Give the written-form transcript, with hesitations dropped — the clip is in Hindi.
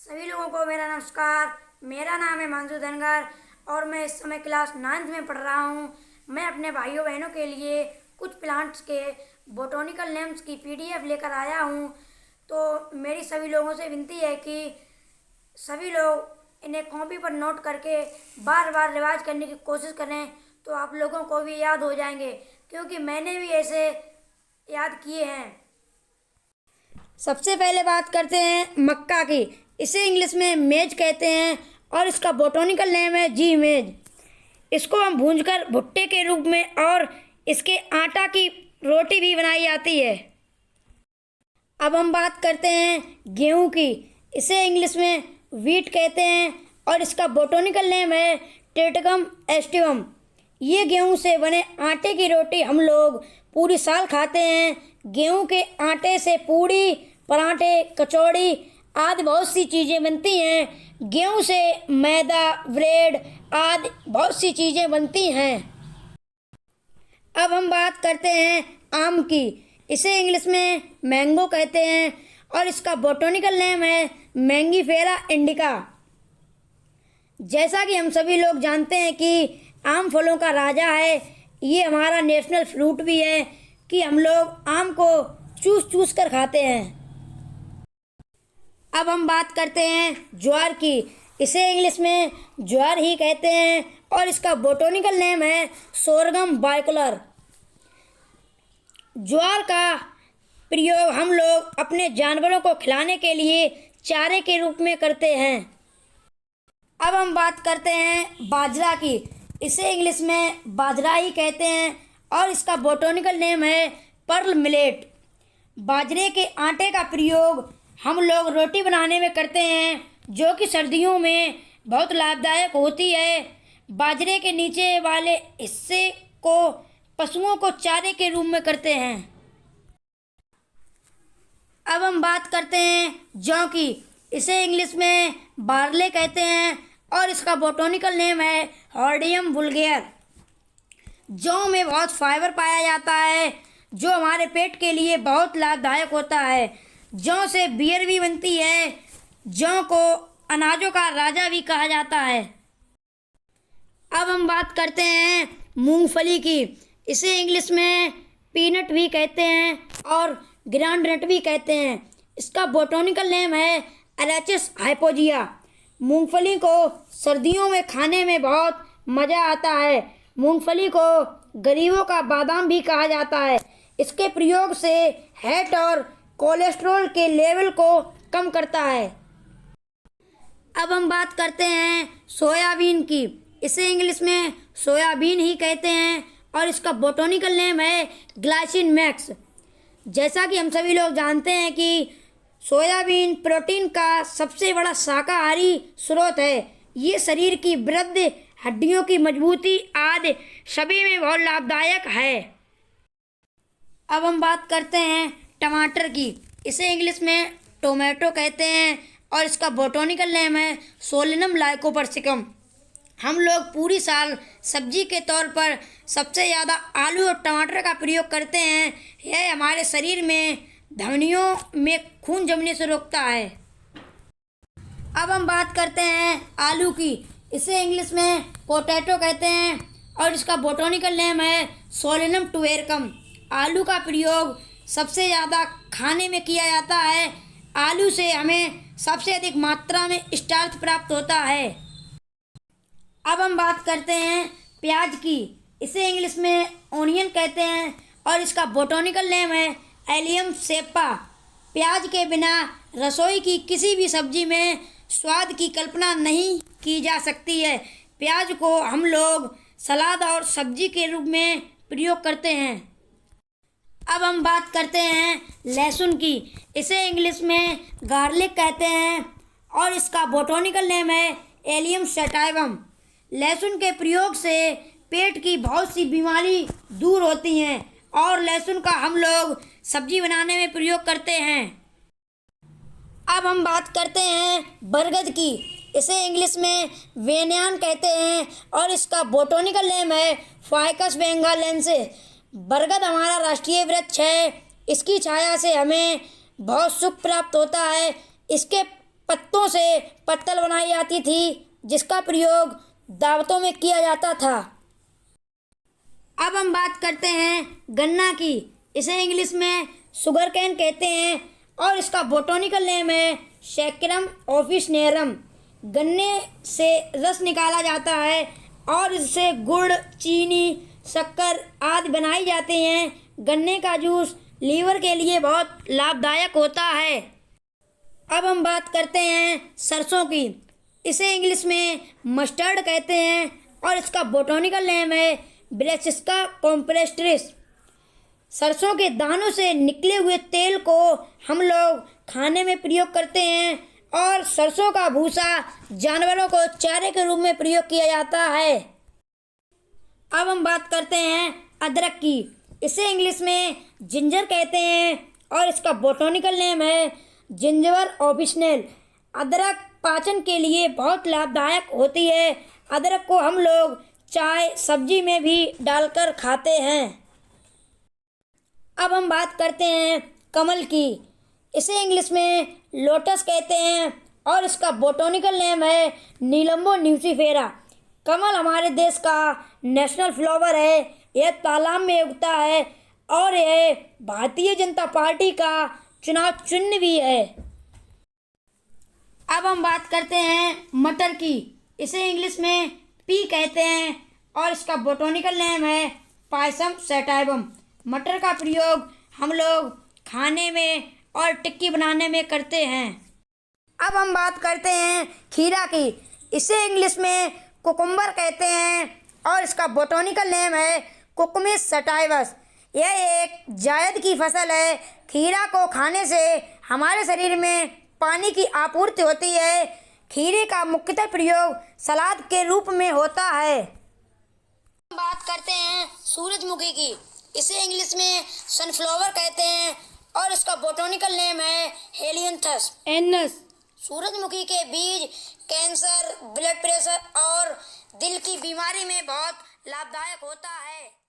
सभी लोगों को मेरा नमस्कार। मेरा नाम है मानसू धनगर और मैं इस समय क्लास 9th में पढ़ रहा हूँ। मैं अपने भाइयों बहनों के लिए कुछ प्लांट्स के बोटॉनिकल नेम्स की पीडीएफ लेकर आया हूँ। तो मेरी सभी लोगों से विनती है कि सभी लोग इन्हें कॉपी पर नोट करके बार बार रिवाइज करने की कोशिश करें, तो आप लोगों को भी याद हो जाएंगे, क्योंकि मैंने भी ऐसे याद किए हैं। सबसे पहले बात करते हैं मक्का की। इसे इंग्लिश में मेज कहते हैं और इसका बोटॉनिकल नेम है जी मेज। इसको हम भूंजकर भुट्टे के रूप में और इसके आटा की रोटी भी बनाई जाती है। अब हम बात करते हैं गेहूं की। इसे इंग्लिश में व्हीट कहते हैं और इसका बोटॉनिकल नेम है टेटगम एस्टिवम। ये गेहूं से बने आटे की रोटी हम लोग पूरी साल खाते हैं। गेहूं के आटे से पूड़ी, पराठे, कचौड़ी आदि बहुत सी चीज़ें बनती हैं। गेहूं से मैदा, ब्रेड आदि बहुत सी चीज़ें बनती हैं। अब हम बात करते हैं आम की। इसे इंग्लिश में मैंगो कहते हैं और इसका बोटॉनिकल नेम है मैंगीफेरा इंडिका। जैसा कि हम सभी लोग जानते हैं कि आम फलों का राजा है, ये हमारा नेशनल फ्रूट भी है कि हम लोग आम को चूस चूस कर खाते हैं। अब हम बात करते हैं ज्वार की। इसे इंग्लिश में ज्वार ही कहते हैं और इसका बोटॉनिकल नेम है सोरगम बाइकोलर। ज्वार का प्रयोग हम लोग अपने जानवरों को खिलाने के लिए चारे के रूप में करते हैं। अब हम बात करते हैं बाजरा की। इसे इंग्लिश में बाजरा ही कहते हैं और इसका बोटॉनिकल नेम है पर्ल मिलेट। बाजरे के आटे का प्रयोग हम लोग रोटी बनाने में करते हैं, जो कि सर्दियों में बहुत लाभदायक होती है। बाजरे के नीचे वाले हिस्से को पशुओं को चारे के रूप में करते हैं। अब हम बात करते हैं जौ की। इसे इंग्लिश में बार्ले कहते हैं और इसका बोटॉनिकल नेम है हॉर्डियम वुल्गेर। जौ में बहुत फाइबर पाया जाता है, जो हमारे पेट के लिए बहुत लाभदायक होता है। जौ से बियर भी बनती है। जौ को अनाजों का राजा भी कहा जाता है। अब हम बात करते हैं मूंगफली की। इसे इंग्लिश में पीनट भी कहते हैं और ग्राउंडनट भी कहते हैं। इसका बोटॉनिकल नेम है अरेचिस हाइपोजिया। मूंगफली को सर्दियों में खाने में बहुत मज़ा आता है। मूंगफली को गरीबों का बादाम भी कहा जाता है। इसके प्रयोग से हैट और कोलेस्ट्रॉल के लेवल को कम करता है। अब हम बात करते हैं सोयाबीन की। इसे इंग्लिश में सोयाबीन ही कहते हैं और इसका बोटॉनिकल नेम है ग्लाइसिन मैक्स। जैसा कि हम सभी लोग जानते हैं कि सोयाबीन प्रोटीन का सबसे बड़ा शाकाहारी स्रोत है। ये शरीर की वृद्धि, हड्डियों की मजबूती आदि सभी में बहुत लाभदायक है। अब हम बात करते हैं टमाटर की। इसे इंग्लिश में टोमेटो कहते हैं और इसका बोटॉनिकल नेम है सोलेनम लाइकोपर्सिकम। हम लोग पूरी साल सब्जी के तौर पर सबसे ज़्यादा आलू और टमाटर का प्रयोग करते हैं। यह हमारे शरीर में धमनियों में खून जमने से रोकता है। अब हम बात करते हैं आलू की। इसे इंग्लिश में पोटैटो कहते हैं और इसका बोटॉनिकल नेम है सोलेनम टुबेरकम। आलू का प्रयोग सबसे ज़्यादा खाने में किया जाता है। आलू से हमें सबसे अधिक मात्रा में स्टार्च प्राप्त होता है। अब हम बात करते हैं प्याज की। इसे इंग्लिश में ओनियन कहते हैं और इसका बोटॉनिकल नेम है एलियम सेप्पा। प्याज के बिना रसोई की किसी भी सब्जी में स्वाद की कल्पना नहीं की जा सकती है। प्याज को हम लोग सलाद और सब्जी के रूप में प्रयोग करते हैं। अब हम बात करते हैं लहसुन की। इसे इंग्लिश में गार्लिक कहते हैं और इसका बोटॉनिकल नेम है एलियम सैटाइवम। लहसुन के प्रयोग से पेट की बहुत सी बीमारी दूर होती हैं और लहसुन का हम लोग सब्जी बनाने में प्रयोग करते हैं। अब हम बात करते हैं बरगद की। इसे इंग्लिश में वेनियान कहते हैं और इसका बोटॉनिकल नेम है फाइकस बेंगालेंसिस। बरगद हमारा राष्ट्रीय वृक्ष है। इसकी छाया से हमें बहुत सुख प्राप्त होता है। इसके पत्तों से पत्तल बनाई जाती थी जिसका प्रयोग दावतों में किया जाता था। अब हम बात करते हैं गन्ना की। इसे इंग्लिश में शुगर कैन कहते हैं और इसका बोटॉनिकल नेम है सैकरम ऑफिसनेरम। गन्ने से रस निकाला जाता है और इससे गुड़, चीनी, शक्कर आदि बनाई जाती हैं। गन्ने का जूस लीवर के लिए बहुत लाभदायक होता है। अब हम बात करते हैं सरसों की। इसे इंग्लिश में मस्टर्ड कहते हैं और इसका बोटॉनिकल नेम है ब्रासिका कॉम्प्रेस्ट्रिस। सरसों के दानों से निकले हुए तेल को हम लोग खाने में प्रयोग करते हैं और सरसों का भूसा जानवरों को चारे के रूप में प्रयोग किया जाता है। अब हम बात करते हैं अदरक की। इसे इंग्लिश में जिंजर कहते हैं और इसका बोटॉनिकल नेम है जिंजर ऑफिसनेल। अदरक पाचन के लिए बहुत लाभदायक होती है। अदरक को हम लोग चाय, सब्जी में भी डालकर खाते हैं। अब हम बात करते हैं कमल की। इसे इंग्लिश में लोटस कहते हैं और इसका बोटॉनिकल नेम है नीलम्बो न्यूसीफेरा। कमल हमारे देश का नेशनल फ्लावर है। यह तालाब में उगता है और यह भारतीय जनता पार्टी का चुनाव चिन्ह भी है। अब हम बात करते हैं मटर की। इसे इंग्लिश में पी कहते हैं और इसका बोटॉनिकल नेम है पायसम सैटाइवम। मटर का प्रयोग हम लोग खाने में और टिक्की बनाने में करते हैं। अब हम बात करते हैं खीरा की। इसे इंग्लिश में कुकुम्बर कहते हैं और इसका बोटॉनिकल नेम है कुकुमिस सटाइवस। यह एक जायद की फसल है। खीरा को खाने से हमारे शरीर में पानी की आपूर्ति होती है। खीरे का मुख्यतः प्रयोग सलाद के रूप में होता है। बात करते हैं सूरजमुखी की। इसे इंग्लिश में सनफ्लावर कहते हैं और इसका बोटॉनिकल नेम है हेलियंथस एनस। सूरजमुखी के बीज कैंसर, ब्लड प्रेशर और दिल की बीमारी में बहुत लाभदायक होता है।